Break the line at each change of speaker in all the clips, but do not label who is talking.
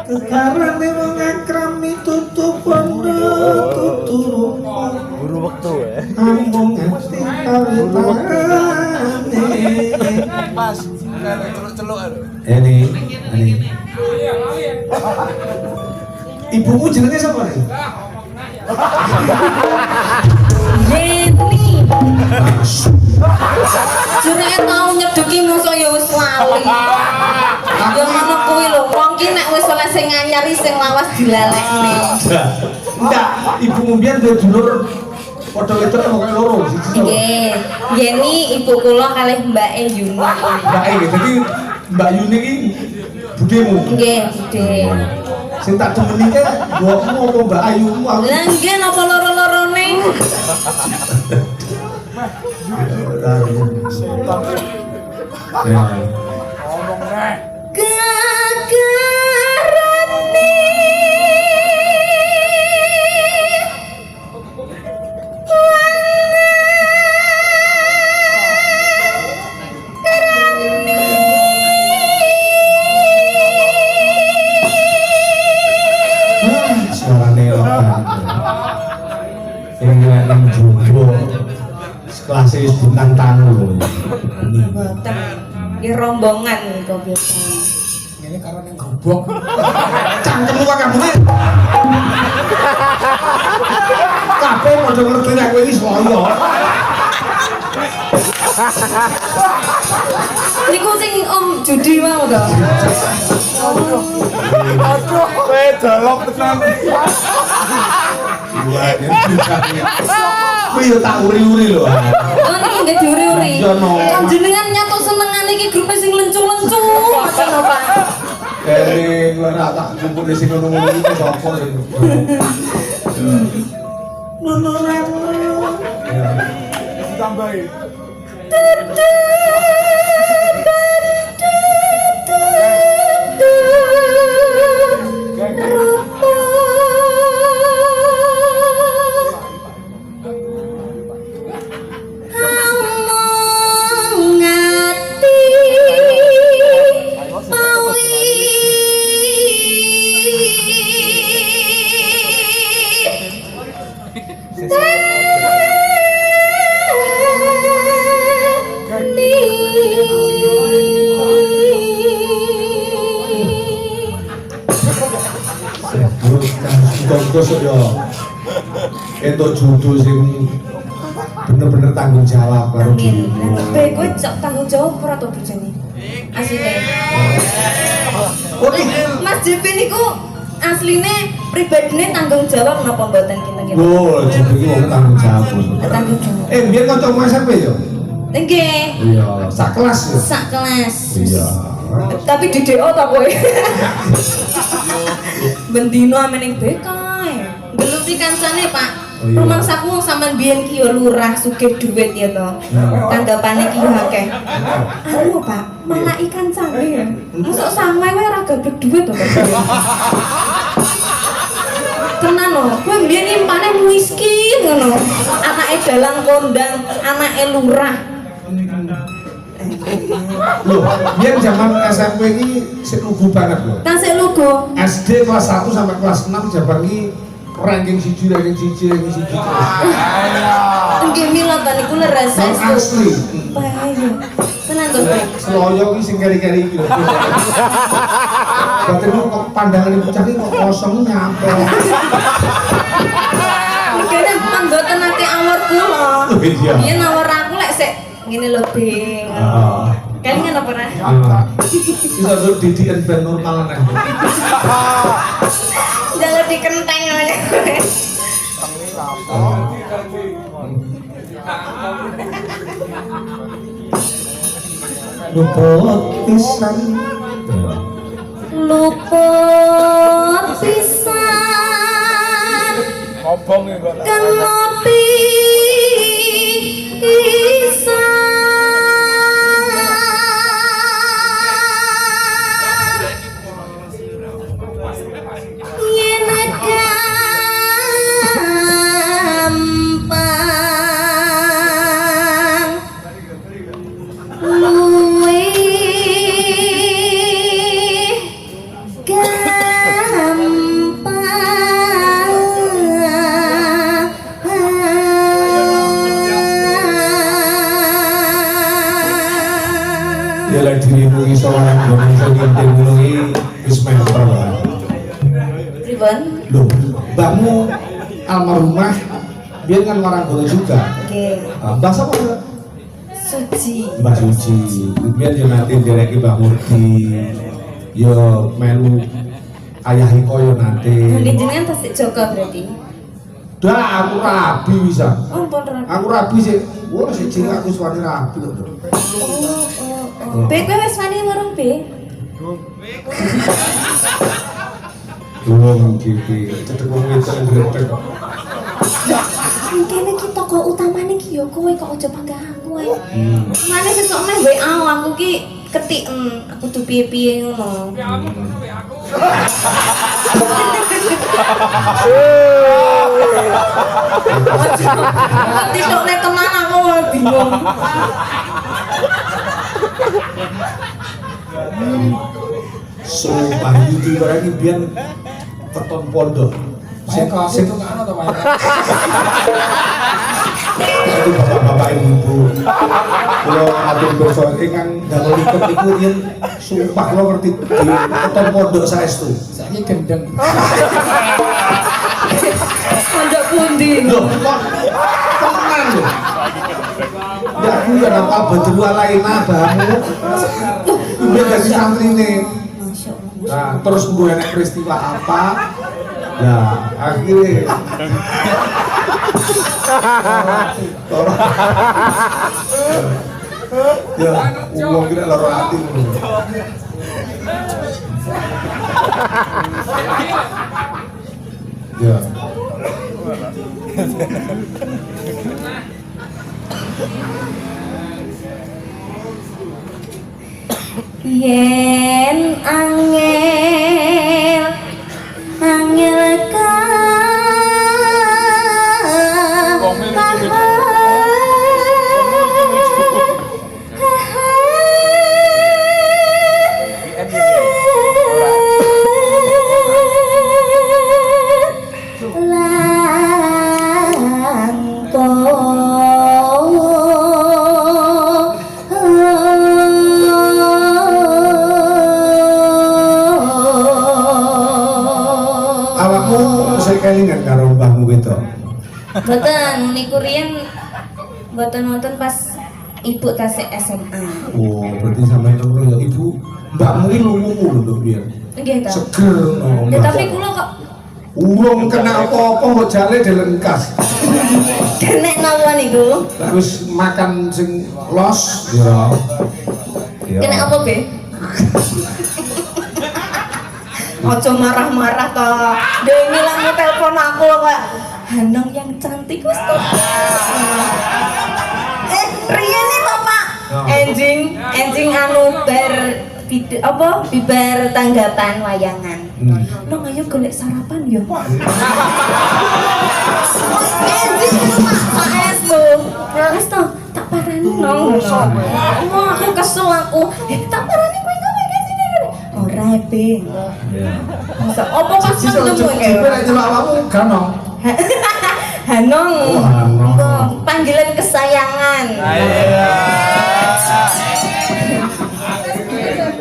Kekarane wong akrami tutup pondok tutur
Guru waktu ya.
ambung ngerti kawitane.
Pas celuk-celuk lho.
Ini. Ibumu jenenge sapa nih?
Yeni. Jureke tau nyeduki musuh ya wis lali. Ya ngono kuwi lho, wong ki nek wis oleh sing anyar sing lawas dilalekne.
Enggak, ibumu biyen duwe dulur padha wedok pokoke loro siji.
Nggih. Yeni ibu kula kalih Mbake Yuni.
Mbake nggih. Dadi Mbak Yuni iki budemu.
Nggih, Bude.
Sing tak demeni ke mbokmu apa Mbak Ayumu aku.
Lah nggih napa loro-lorone?
Ngomong neh.
Gagarane
Suarane ning jowo sekelas wis bintang tamu lho.
Mboten. Nggih rombongan kok biasa.
Ngene karo ning gobok. Cangkemmu kok kabeh. Kabeh padha ngerti nek kowe iki saya.
Niku sing Om Judi mau to.
Aduh, kowe dolok tenan.
Kowe yo tak uri-uri lho.
Oh niki nggih diuri-uri.
Iya, no.
Kan jenengan nyatuk senengane iki grupe sing lencu-lencu. Ngoten lho, Pak.
Kene ora tak kumpul sing ngono-ngono iki sapa iki. Nono remo.
Tambahi.
Kosok yo. Entuk judul sing bener-bener tanggung jawab karo
Amin.
dirimu.
Lah kowe cok tanggung jawab ora to bojone? Asline.
Oke.
Mas JP niku asline pribadine tanggung jawab napa mboten kinten-kinten?
Oh, jadi iki wong tanggung jawab.
Tanggung jawab.
Biar kanca SMP yo.
Nggih.
Iya, sak kelas yo.
Sak kelas.
Iya.
Tapi di DO ta kowe? Bendino ame ning BK ae. Geluti kancane, Pak.
Oh, iya.
Rumah saku wong sampean biyen ki yo lurah sugih dhuwit ya to. Tanggapane ki yo akeh. Anu, Pak, malah ikan cane ya. Mosok samai wae ora gablek dhuwit to, Pak. Tenan lho, kowe mbiyen impane miskin ngono. Anake dalang kondang, anake lurah.
Loh, biar zaman SMP ini sik lugu banget loh.
Tasik lugu.
SD kelas 1 sampai kelas 6 jabar ini ranking 1, ranking 1, ranking 1 terus.
Nggih mila ta niku leres
Yang asli.
Bayo. Tenan to, Pak.
Seloyo iki sing keri-keri iki lho. Batin kok pandangan ibu cah iki kok kosong nyampe.
Mungkin mboten nate awor kula.
Iya.
Biyen awor aku lek sik ngene lho, Bing. Kelingan apa ora?
Bisa tuh didikan ben normal neh.
Jalan di kenteng namanya.
Luput pisan.
Luput pisan.
Ngobong ya kok.
Kan ngopi gampang luwih
bela dirimu iso orang Indonesia nginting ngono iki wis memper wae.
Pripun?
Lho, mbakmu almarhumah biyen kan Maranggono juga.
Nggih.
Mbah sapa?
Suci.
Mbah Suci. Biyen yo nanti dereki Mbah Murdi. Yo melu ayahi koyo nanti.
Nggih jenengan tasik Joko berarti.
Dah aku rabi bisa.
Oh, pun rabi.
Aku rabi sih. Wah, sih cilik aku suwani rabi kok.
Be kowe wis wani warung Be?
Durung iki cedhek wong wedok gretek kok.
Kene ki toko utamane ki ya kowe kok aja panggah aku ae. Mane sesuk meh WA aku ki ketik aku tuh piye-piye ngono. Titok nek tenan aku malah bingung.
So Bayu iki barang biyen keton pondok.
Saya kasih itu nggak ada tuh Pak.
Itu bapak-bapak ibu. Kalau atur dosa ingkang damel iket iku yen sumpah lo ngerti di keton pondok saestu.
Saya gendeng.
Pondok pundi?
Lho, kok tenan lho. Ya aku ya apa betul lain abamu. Udah jadi santrine.
Masyaallah.
Nah, terus gue enak peristiwa apa? Nah, akhirnya tolong. Ya, uang kira loro hati ngono. Ya.
Yen angel ka
kelingan karo mbahmu gitu.
Mboten niku riyen mboten pas ibu tasik SMA.
Oh, berarti sampai nunggu ya ibu. Mbakmu ini lungu lho biar.
Nggih ta.
Seger no.
Ya tapi kula kok
urung kena apa-apa kok jale dilengkas.
kenek napa niku?
Terus makan sing los ya.
Kenek apa, Be? Ojo marah-marah to. Dia ngilang telepon aku kok. Hanong yang cantik wis to. Riyen to, Pak. Enjing anu bar apa bibar tanggapan wayangan. Nong ayo golek sarapan yo. Enjing Pak, Pak lo. Wis to, tak parani nong. Oh, aku kesel aku. Tak parani kowe gawe sini. Ora, Be. Masa opo pas ketemu
iki nek nyelak awakmu ganong.
Hanong.
Oh, Hanong.
Panggilan kesayangan.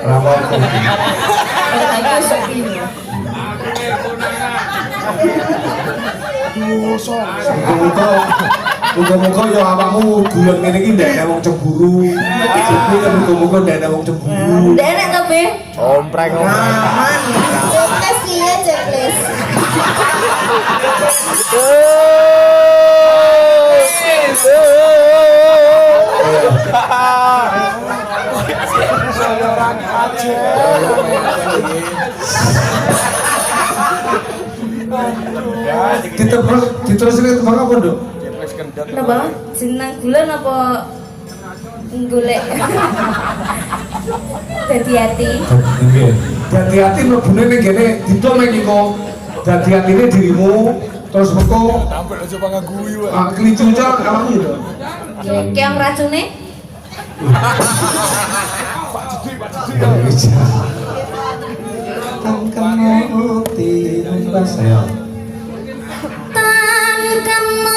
Rapopo.
Aku sepi.
Muga-muga ya awakmu guyon ngene iki ndak ana wong cemburu. Jadi ya muga-muga ndak ada wong cemburu.
Ndak enak to, Be?
Ompreng.
Aman. Ceples piye, ceples.
Orang aja.
Diteruskan tembang apa, Dok?
Napa? Jeneng bulan apa golek? Hati-hati.
Nggih. Dadi ati mlebune ning kene didomeng iko. Dadi atine dirimu terus mengko
Tampil aja panggah guyu.
kelincu jar awakmu ya.
Ya, keong racune?
Kan kemo timbas ya.
Tan kemati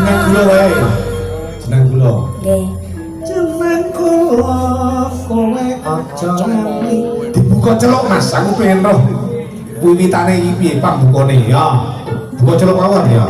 jenengan kula wae. Jenengan kula.
Nggih.
Jeneng kula kowe aja ngerti. Dibuka celuk Mas, aku pengen roh wiwitane iki piye pambukane ya. Buka celuk mawon ya.